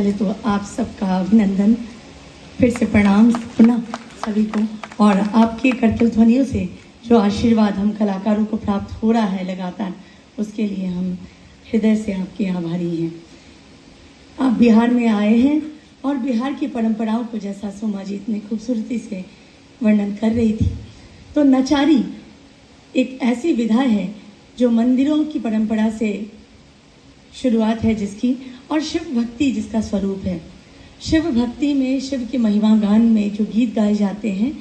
पहले तो आप सबका अभिनंदन, फिर से प्रणाम पुनः सभी को। और आपके करतल ध्वनियों से जो आशीर्वाद हम कलाकारों को प्राप्त हो रहा है लगातार, उसके लिए हम हृदय से आपके आभारी हैं। आप बिहार में आए हैं और बिहार की परंपराओं को, जैसा सोमाजीत ने खूबसूरती से वर्णन कर रही थी, तो नचारी एक ऐसी विधा है जो मंदिरों की परंपरा से शुरुआत है जिसकी, और शिव भक्ति जिसका स्वरूप है। शिव भक्ति में, शिव के महिमा गान में जो गीत गाए जाते हैं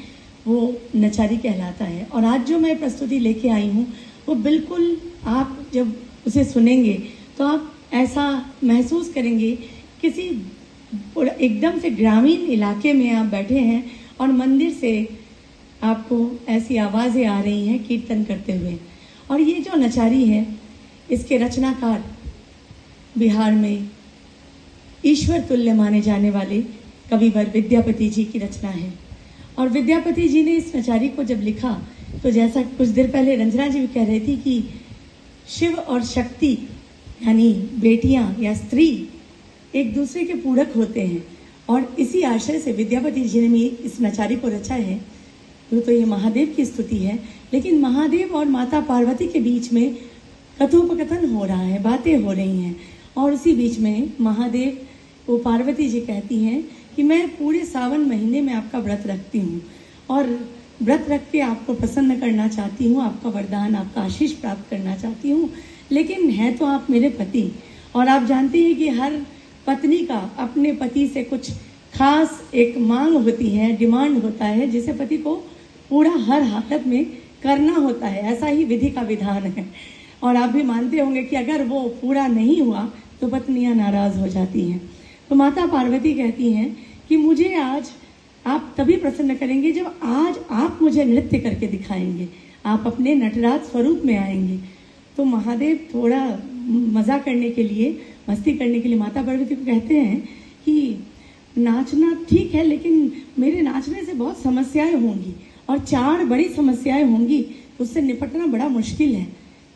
वो नचारी कहलाता है। और आज जो मैं प्रस्तुति लेके आई हूँ वो बिल्कुल, आप जब उसे सुनेंगे तो आप ऐसा महसूस करेंगे किसी एकदम से ग्रामीण इलाके में आप बैठे हैं और मंदिर से आपको ऐसी आवाज़ें आ रही हैं कीर्तन करते हुए। और ये जो नचारी है, इसके रचनाकार बिहार में ईश्वर तुल्य माने जाने वाले कविवर विद्यापति जी की रचना है। और विद्यापति जी ने इस नचारी को जब लिखा तो जैसा कुछ देर पहले रंजना जी भी कह रही थी कि शिव और शक्ति यानी बेटियां या स्त्री एक दूसरे के पूरक होते हैं, और इसी आशय से विद्यापति जी ने इस नचारी को रचा है। तो ये महादेव की स्तुति है, लेकिन महादेव और माता पार्वती के बीच में कथोपकथन हो रहा है, बातें हो रही हैं। और उसी बीच में महादेव को पार्वती जी कहती हैं कि मैं पूरे सावन महीने में आपका व्रत रखती हूँ और व्रत रख के आपको प्रसन्न करना चाहती हूँ, आपका वरदान, आपका आशीष प्राप्त करना चाहती हूँ, लेकिन है तो आप मेरे पति। और आप जानती हैं कि हर पत्नी का अपने पति से कुछ खास एक मांग होती है, डिमांड होता है, जिसे पति को पूरा हर हालत में करना होता है। ऐसा ही विधि का विधान है। और आप भी मानते होंगे कि अगर वो पूरा नहीं हुआ तो पत्नियां नाराज हो जाती हैं। तो माता पार्वती कहती हैं कि मुझे आज आप तभी प्रसन्न करेंगे जब आज आप मुझे नृत्य करके दिखाएंगे, आप अपने नटराज स्वरूप में आएंगे। तो महादेव थोड़ा मजा करने के लिए, मस्ती करने के लिए माता पार्वती को कहते हैं कि नाचना ठीक है, लेकिन मेरे नाचने से बहुत समस्याएं होंगी और 4 बड़ी समस्याएं होंगी, उससे निपटना बड़ा मुश्किल है।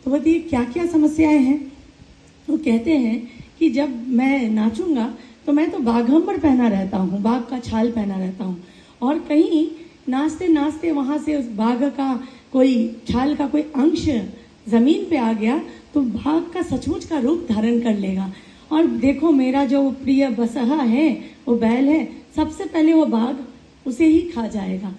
तो बताइए क्या क्या समस्याएं हैं। तो कहते हैं कि जब मैं नाचूंगा तो मैं तो बाघंबर पहना रहता हूँ, बाघ का छाल पहना रहता हूँ, और कहीं नाचते नाचते वहां से उस बाघ का कोई छाल का कोई अंश जमीन पे आ गया तो बाघ का सचमुच का रूप धारण कर लेगा। और देखो मेरा जो प्रिय बसहा है, वो बैल है, सबसे पहले वो बाघ उसे ही खा जाएगा।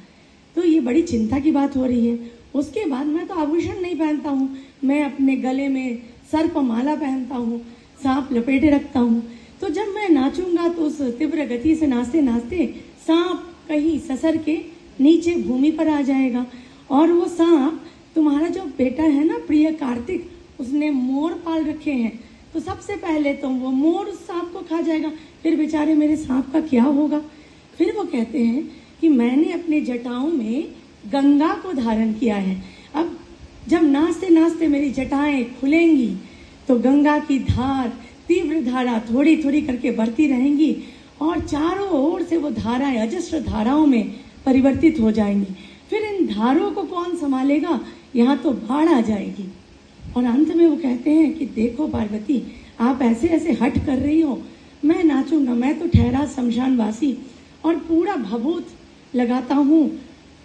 तो ये बड़ी चिंता की बात हो रही है। उसके बाद मैं तो आभूषण नहीं पहनता हूँ, मैं अपने गले में सर्प माला पहनता हूँ, सांप लपेटे रखता हूँ। तो जब मैं नाचूंगा तो उस तीव्र गति से नाचते नाचते सांप कहीं ससर के नीचे भूमि पर आ जाएगा, और वो सांप, तुम्हारा जो बेटा है ना प्रिय कार्तिक, उसने मोर पाल रखे हैं, तो सबसे पहले तो वो मोर उस सांप को खा जाएगा। फिर बेचारे मेरे सांप का क्या होगा। फिर वो कहते हैं कि मैंने अपने जटाओं में गंगा को धारण किया है। अब जब नाचते नाचते मेरी जटाएं खुलेंगी तो गंगा की धार, तीव्र धारा थोड़ी थोड़ी करके बढ़ती रहेंगी, और चारों ओर से वो धाराएं अजस्र धाराओं में परिवर्तित हो जाएंगी। फिर इन धारों को कौन संभालेगा, यहाँ तो बाढ़ आ जाएगी। और अंत में वो कहते हैं कि देखो पार्वती, आप ऐसे ऐसे हट कर रही हो, मैं नाचूंगा, मैं तो ठहरा शमशानवासी और पूरा भभूत लगाता हूँ,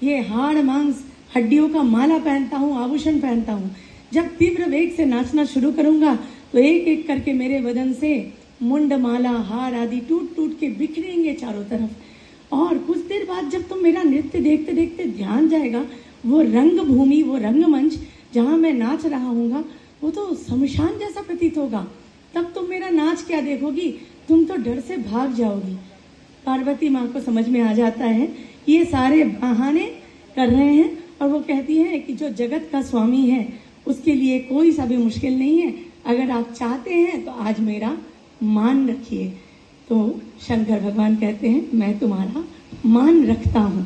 ये हाड़ मांस हड्डियों का माला पहनता हूँ, आभूषण पहनता हूँ। जब तीव्र वेग से नाचना शुरू करूंगा तो एक एक करके मेरे बदन से मुंड, माला, हार आदि टूट टूट के बिखरेंगे चारों तरफ। और कुछ देर बाद जब तुम मेरा नृत्य देखते देखते ध्यान जाएगा, वो रंग भूमि, वो रंगमंच जहाँ मैं नाच रहा हूँगा, वो तो शमशान जैसा प्रतीत होगा। तब तुम मेरा नाच क्या देखोगी, तुम तो डर से भाग जाओगी। पार्वती माँ को समझ में आ जाता है कि ये सारे बहाने कर रहे हैं, और वो कहती है कि जो जगत का स्वामी है उसके लिए कोई सा भी मुश्किल नहीं है, अगर आप चाहते हैं तो आज मेरा मान रखिए। तो शंकर भगवान कहते हैं मैं तुम्हारा मान रखता हूँ।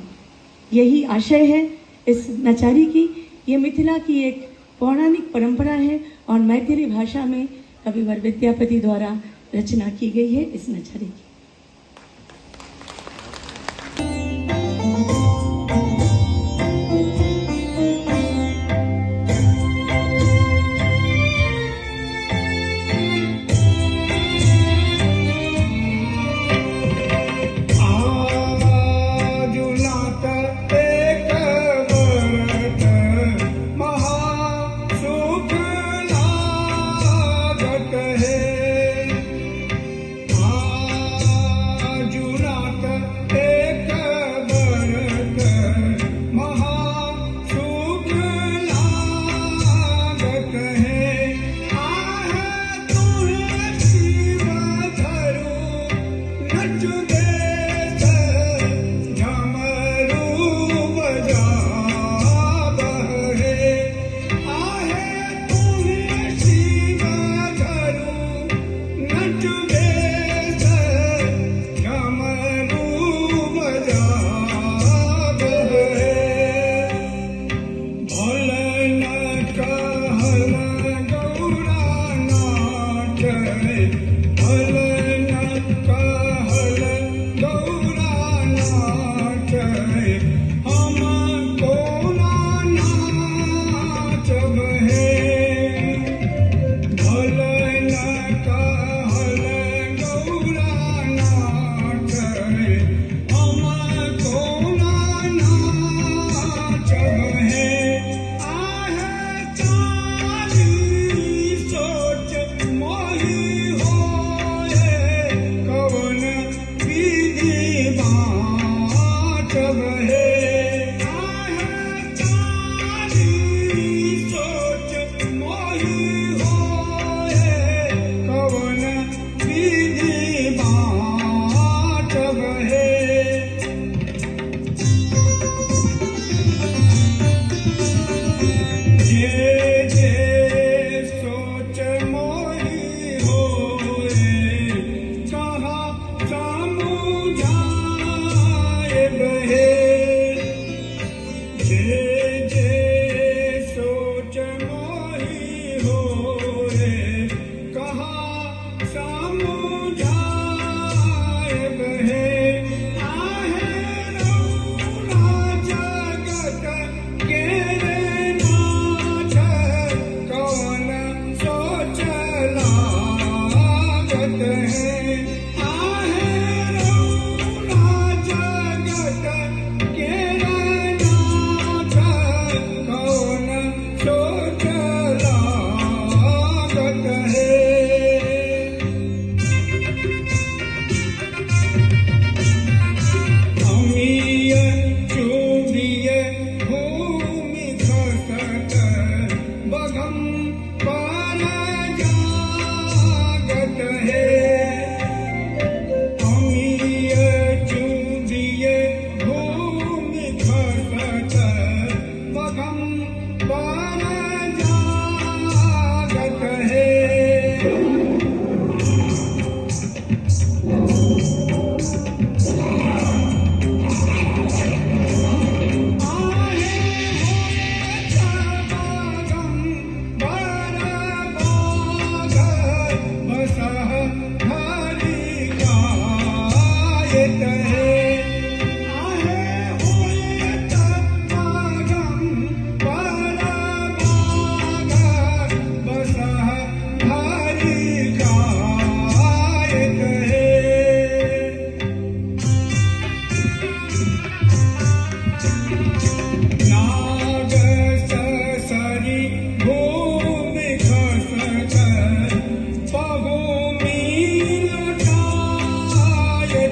यही आशय है इस नचारी की। ये मिथिला की एक पौराणिक परंपरा है और मैथिली भाषा में कविवर विद्यापति द्वारा रचना की गई है इस नचारी की।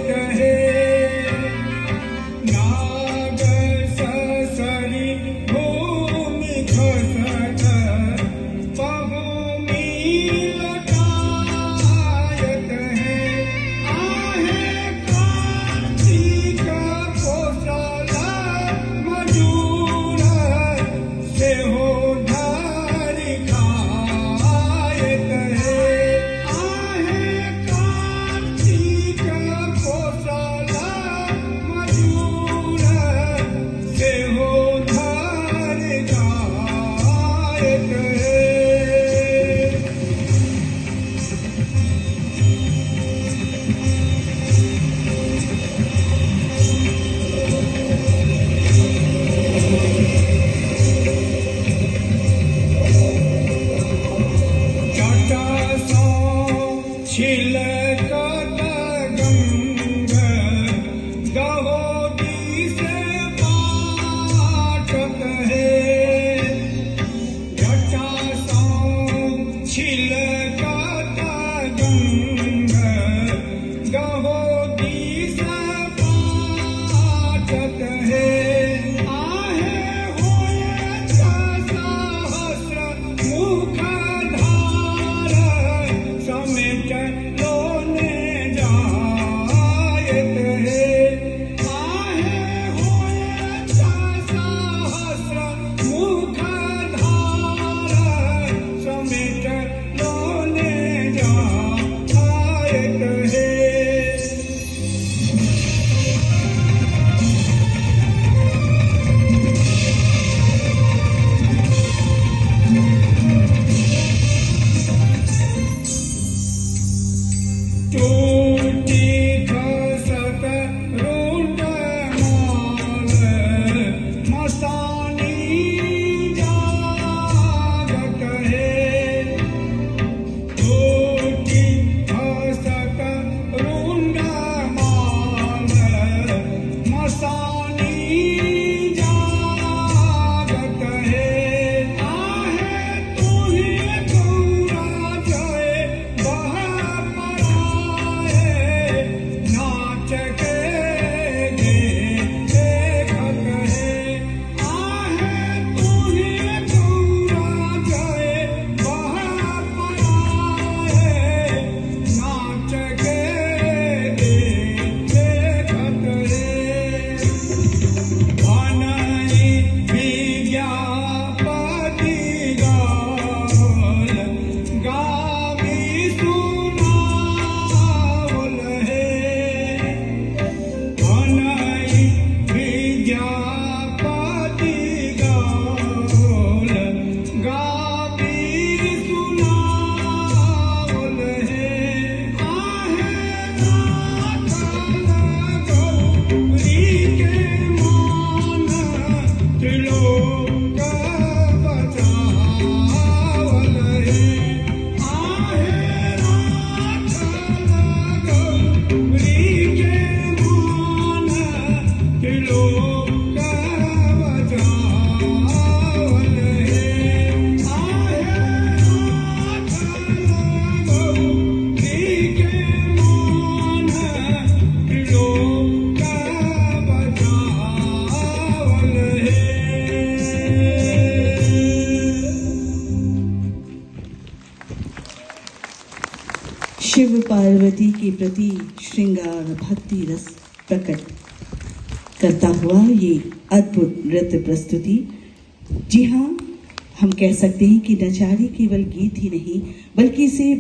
कहे के प्रति श्रृंगार भक्ति रस प्रकट करता हुआ ये अद्भुत नृत्य प्रस्तुति। जी हाँ, हम कह सकते हैं कि नचारी केवल गीत ही नहीं बल्कि इसे